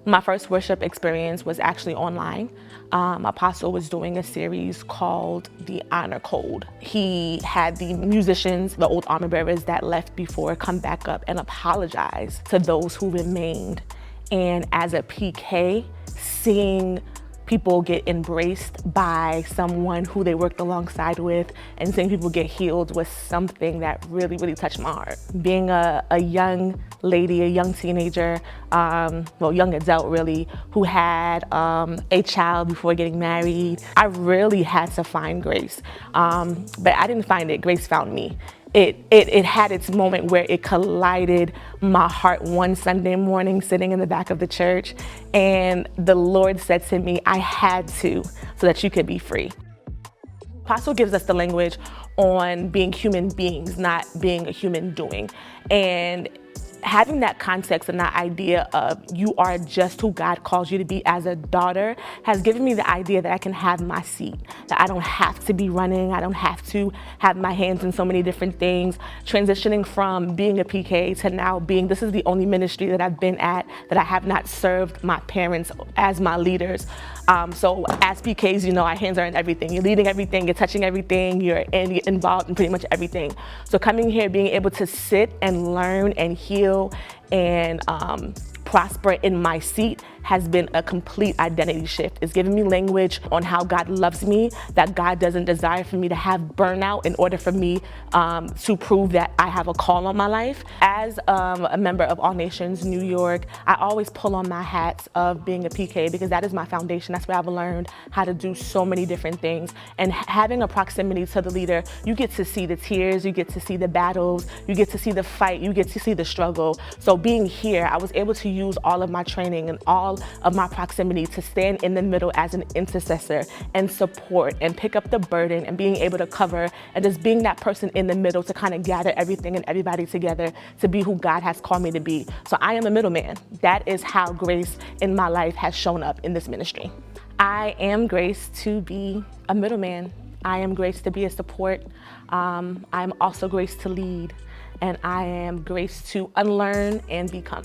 My first worship experience was actually online. Apostle was doing a series called The Honor Code. He had the musicians, the old armor bearers that left before, come back up and apologize to those who remained. And as a PK, seeing people get embraced by someone who they worked alongside with and seeing people get healed was something that really, really touched my heart. Being a young lady, a young teenager, young adult really, who had a child before getting married, I really had to find grace. But I didn't find it, grace found me. It had its moment where it collided my heart one Sunday morning sitting in the back of the church, and the Lord said to me, I had to, so that you could be free. Apostle gives us the language on being human beings, not being a human doing. And having that context and that idea of you are just who God calls you to be as a daughter has given me the idea that I can have my seat, that I don't have to be running, I don't have to have my hands in so many different things. Transitioning from being a PK to now being, this is the only ministry that I've been at that I have not served my parents as my leaders. So as PKs, you know, our hands are in everything. You're leading everything, you're touching everything, you're involved in pretty much everything. So coming here, being able to sit and learn and heal and prosper in my seat has been a complete identity shift. It's given me language on how God loves me, that God doesn't desire for me to have burnout in order for me to prove that I have a call on my life. As a member of All Nations New York, I always pull on my hats of being a PK because that is my foundation. That's where I've learned how to do so many different things. And having a proximity to the leader, you get to see the tears, you get to see the battles, you get to see the fight, you get to see the struggle. So being here, I was able to use all of my training and all of my proximity to stand in the middle as an intercessor and support and pick up the burden and being able to cover and just being that person in the middle to kind of gather everything and everybody together to be who God has called me to be. So I am a middleman. That is how grace in my life has shown up in this ministry. I am graced to be a middleman. I am graced to be a support. I'm also graced to lead, and I am graced to unlearn and become.